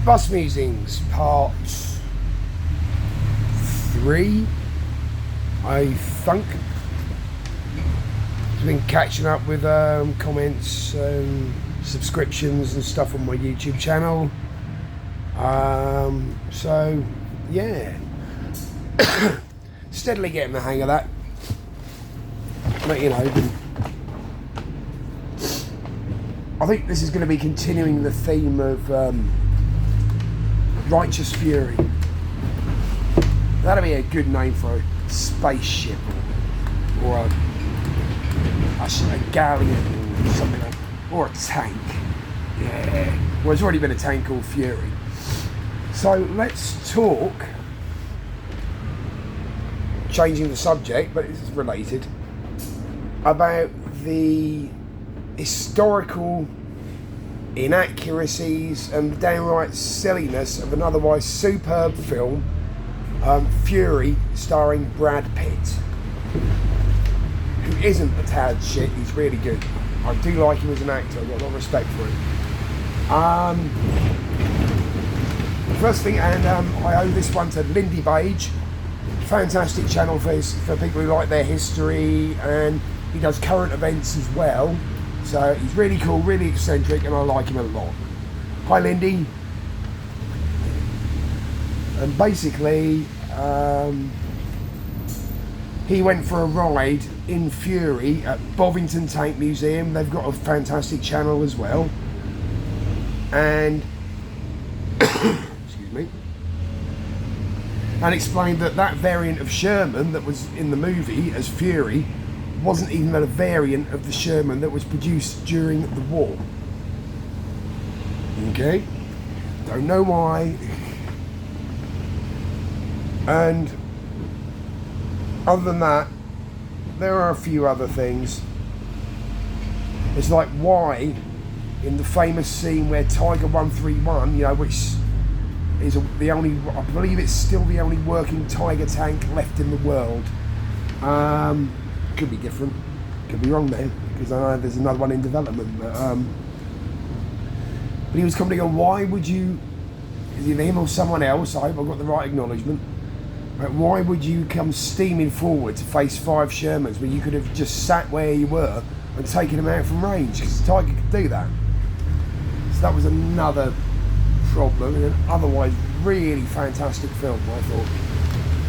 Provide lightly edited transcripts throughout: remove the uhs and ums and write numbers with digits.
Bus Musings, part 3, I think. I've been catching up with comments and subscriptions and stuff on my YouTube channel. So, yeah. Steadily getting the hang of that. But, you know, I think this is going to be continuing the theme of Righteous Fury. That'd be a good name for a spaceship or a galleon or something like that. Or a tank. Yeah. Well, there's already been a tank called Fury. So let's talk, changing the subject, but it's related, about the historical inaccuracies and downright silliness of an otherwise superb film, Fury, starring Brad Pitt, who isn't a tad shit. He's really good. I do like him as an actor. I've got a lot of respect for him. First thing, and I owe this one to Lindy Bage, fantastic channel for people who like their history, and he does current events as well. So he's really cool, really eccentric, and I like him a lot. Hi, Lindy. And basically, he went for a ride in Fury at Bovington Tank Museum. They've got a fantastic channel as well. And, excuse me, and explained that variant of Sherman that was in the movie as Fury wasn't even a variant of the Sherman that was produced during the war. Okay? Don't know why. And other than that, there are a few other things. It's like, why in the famous scene where Tiger 131, you know, which is the only, I believe it's still the only working Tiger tank left in the world. Could be different, could be wrong there, because I know there's another one in development. But he was coming to go, why would you, is it him or someone else? I hope I got the right acknowledgement. But why would you come steaming forward to face 5 Shermans when you could have just sat where you were and taken them out from range? Because the Tiger could do that. So that was another problem in an otherwise really fantastic film, I thought.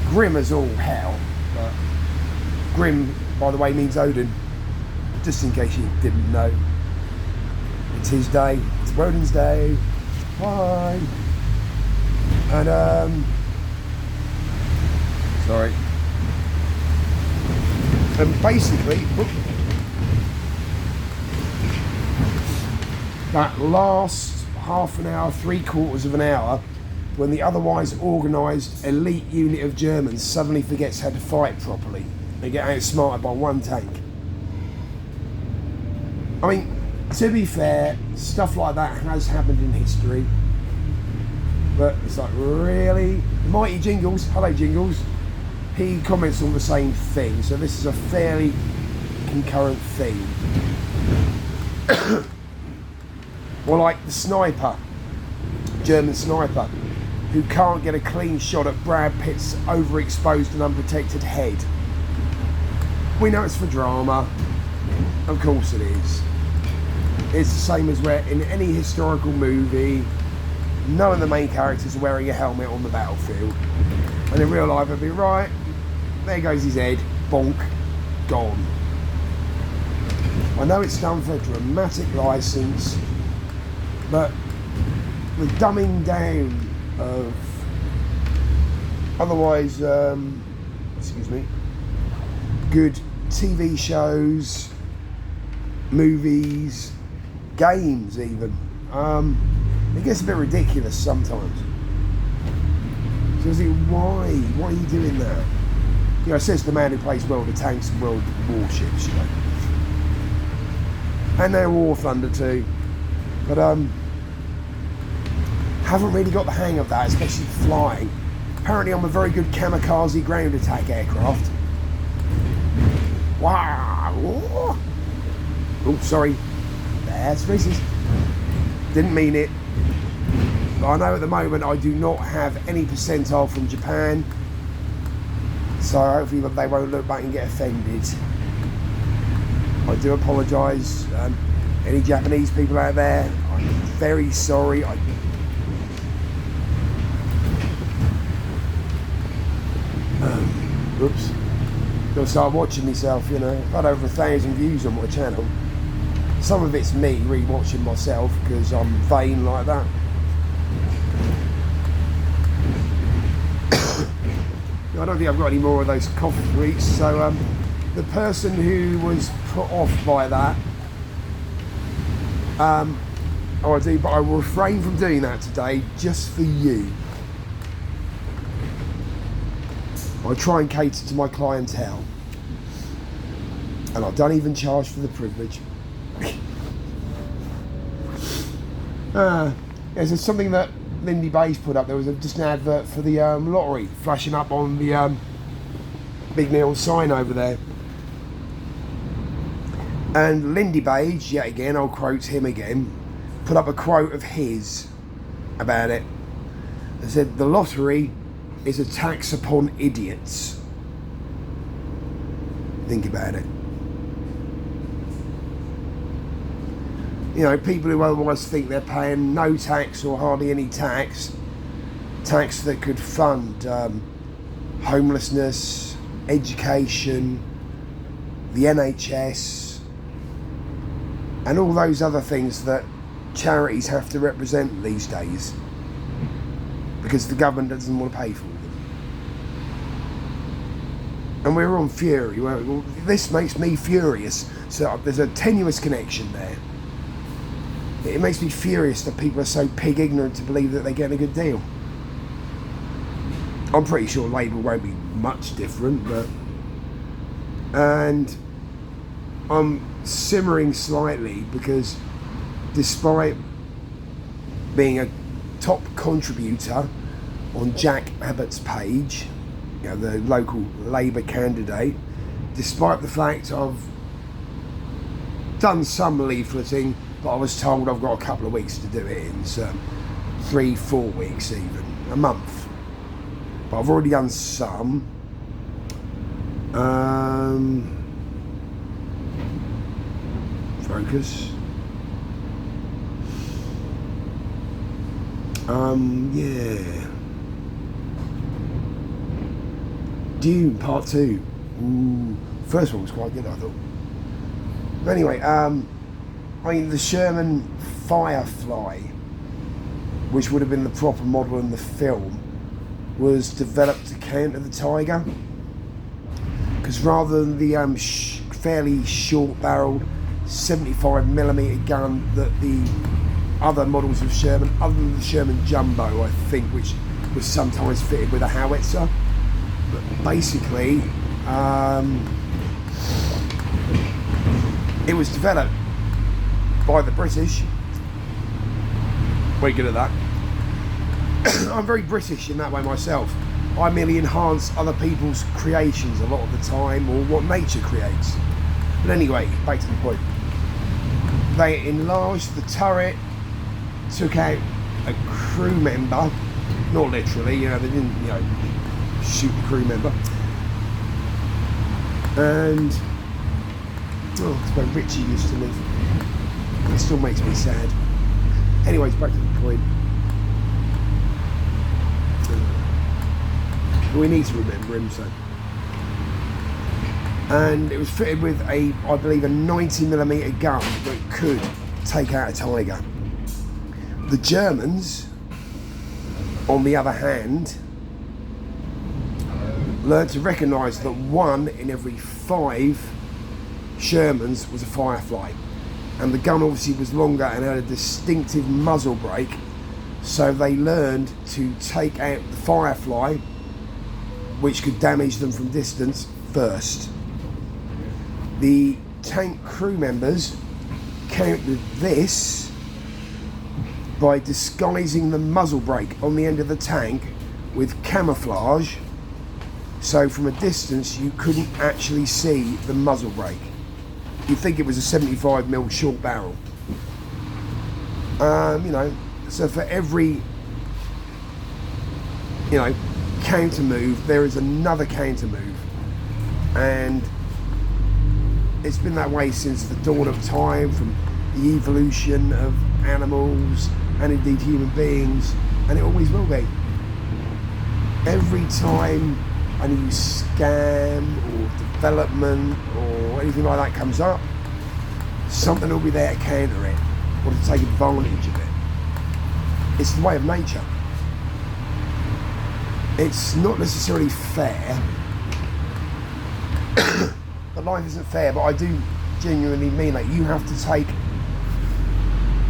Grim as all hell, but Grim, by the way, means Odin, just in case you didn't know. It's his day, it's Odin's day. Bye. And sorry. And basically, that last half an hour, 3/4 of an hour, when the otherwise organised elite unit of Germans suddenly forgets how to fight properly. They get outsmarted by one tank. I mean, to be fair, stuff like that has happened in history. But it's like, really? Mighty Jingles, hello Jingles. He comments on the same thing, so this is a fairly concurrent theme. Well, like the sniper, German sniper, who can't get a clean shot at Brad Pitt's overexposed and unprotected head. We know it's for drama, of course it is. It's the same as where in any historical movie, knowing the main characters are wearing a helmet on the battlefield, and in real life it'd be, right, there goes his head, bonk, gone. I know it's done for a dramatic license, but the dumbing down of otherwise, excuse me, good TV shows, movies, games even, it gets a bit ridiculous sometimes. So I think, why are you doing that? You know, says the man who plays World of Tanks and World Warships, you know. And they're War Thunder too. But haven't really got the hang of that, especially flying. Apparently I'm a very good kamikaze ground attack aircraft. Wow. Oh, sorry. That's racist. Didn't mean it. But I know at the moment I do not have any percentile from Japan, so hopefully they won't look back and get offended. I do apologise. Any Japanese people out there, I'm very sorry. Oops. Gotta start watching myself, you know. I've had over 1,000 views on my channel. Some of it's me re-watching myself because I'm vain like that. I don't think I've got any more of those coffee sweets, so the person who was put off by that, I do, but I will refrain from doing that today just for you. I try and cater to my clientele, and I don't even charge for the privilege. There's something that Lindy Bays put up. There was just an advert for the lottery flashing up on the big neon sign over there. And Lindy Bays, yet again, I'll quote him again, put up a quote of his about it. It said, "The lottery is a tax upon idiots." Think about it. You know, people who otherwise think they're paying no tax or hardly any tax that could fund homelessness, education, the NHS, and all those other things that charities have to represent these days because the government doesn't want to pay for them. And we're on fury. Well, this makes me furious. So there's a tenuous connection there. It makes me furious that people are so pig ignorant to believe that they're getting a good deal. I'm pretty sure Labour won't be much different, but... And I'm simmering slightly because despite being a top contributor on Jack Abbott's page, you know, the local Labour candidate, despite the fact I've done some leafleting, but I was told I've got a couple of weeks to do it in, so 3-4 weeks even, a month. But I've already done some. Focus. Yeah. Dune Part 2. Ooh, first one was quite good, I thought. But anyway, I mean, the Sherman Firefly, which would have been the proper model in the film, was developed to counter the Tiger. Because rather than the fairly short-barreled 75mm gun that the other models of Sherman, other than the Sherman Jumbo, I think, which was sometimes fitted with a howitzer, but basically it was developed by the British. Very good at that. I'm very British in that way myself. I merely enhance other people's creations a lot of the time, or what nature creates. But anyway, back to the point. They enlarged the turret, took out a crew member, not literally, you know, they didn't, you know, shoot the crew member. And it's where Richie used to live. It still makes me sad. Anyways, back to the point. We need to remember him, so. And it was fitted with I believe a 90mm gun that could take out a Tiger. The Germans, on the other hand, learned to recognise that 1 in every 5 Shermans was a Firefly. And the gun obviously was longer and had a distinctive muzzle brake, so they learned to take out the Firefly, which could damage them from distance, first. The tank crew members countered this by disguising the muzzle brake on the end of the tank with camouflage, so from a distance you couldn't actually see the muzzle brake. You'd think it was a 75mm short barrel. You know, so for every you know, counter move, there is another counter move. And it's been that way since the dawn of time, from the evolution of animals and indeed human beings, and it always will be. Every time a new scam or development or anything like that comes up, something will be there to counter it or to take advantage of it. It's the way of nature. It's not necessarily fair, but life isn't fair, but I do genuinely mean that you have to take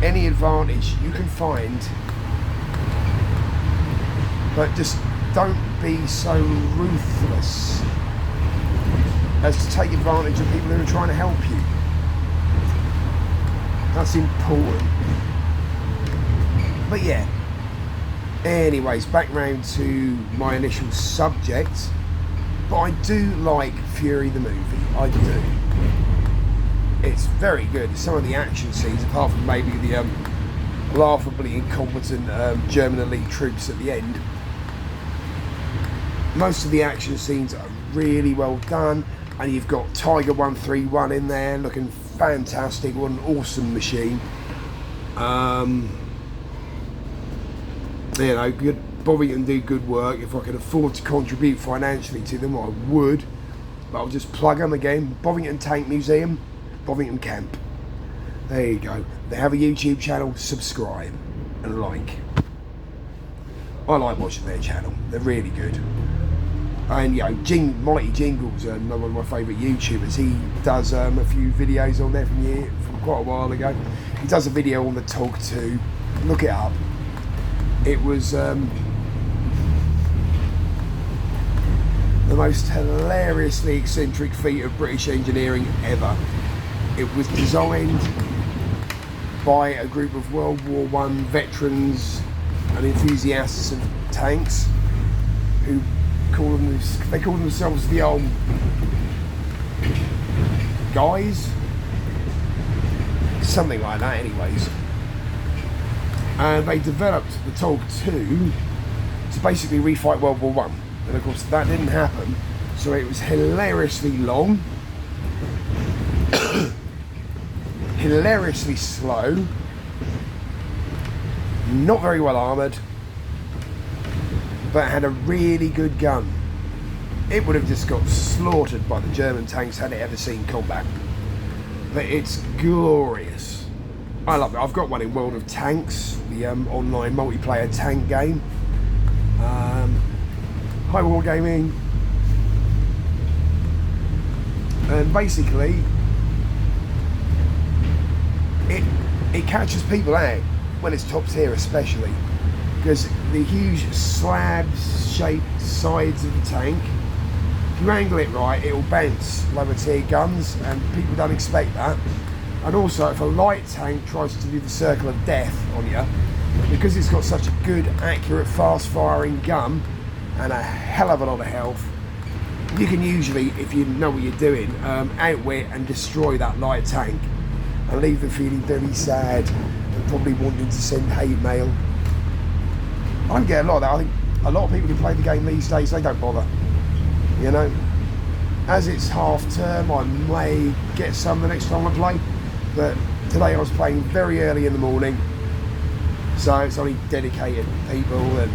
any advantage you can find, but just don't be so ruthless as to take advantage of people who are trying to help you. That's important. But yeah, anyways, back round to my initial subject. But I do like Fury the movie, I do. It's very good. Some of the action scenes, apart from maybe the laughably incompetent German elite troops at the end, most of the action scenes are really well done, and you've got Tiger 131 in there looking fantastic. What an awesome machine. You know, good. Bovington do good work. If I could afford to contribute financially to them, I would, but I'll just plug them again. Bovington Tank Museum, Bovington Camp. There you go. They have a YouTube channel. Subscribe and like. I like watching their channel. They're really good. And you know, Mighty Jingles, another of my favourite YouTubers. He does a few videos on there from quite a while ago. He does a video on the Tog 2. Look it up. It was the most hilariously eccentric feat of British engineering ever. It was designed by a group of World War I veterans and enthusiasts of tanks who call themselves the old guys, something like that anyways. And they developed the Tog 2 to basically refight World War I. And of course that didn't happen, so it was hilariously long, hilariously slow, not very well armoured, but had a really good gun. It would have just got slaughtered by the German tanks had it ever seen combat. But it's glorious. I love it. I've got one in World of Tanks, the online multiplayer tank game. High War Gaming. And basically, it catches people out when it's top tier, especially because the huge slab-shaped sides of the tank, if you angle it right, it'll bounce lower tier guns, and people don't expect that. And also, if a light tank tries to do the circle of death on you, because it's got such a good, accurate, fast-firing gun and a hell of a lot of health, you can usually, if you know what you're doing, outwit and destroy that light tank and leave them feeling very sad and probably wanting to send hate mail. I don't get a lot of that. I think a lot of people who play the game these days, they don't bother. You know, as it's half term, I may get some the next time I play, but today I was playing very early in the morning, so it's only dedicated people and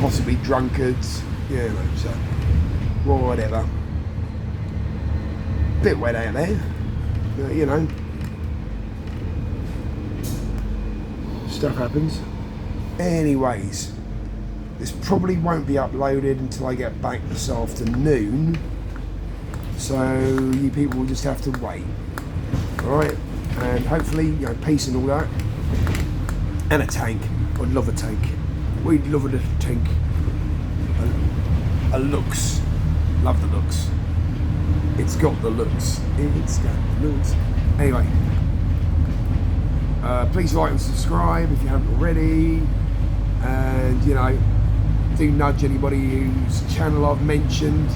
possibly drunkards, you know, so whatever. Bit wet out there, but you know, stuff happens. Anyways, this probably won't be uploaded until I get back this afternoon, so you people will just have to wait. Alright, and hopefully, you know, peace and all that. And a tank. I'd love a tank. We'd love a little tank. A looks. Love the looks. It's got the looks. It's got the looks. Anyway, please like and subscribe if you haven't already. And, you know, do nudge anybody whose channel I've mentioned.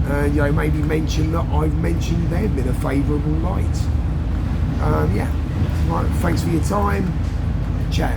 And, you know, maybe mention that I've mentioned them in a favourable light. Yeah. Right, thanks for your time. Ciao.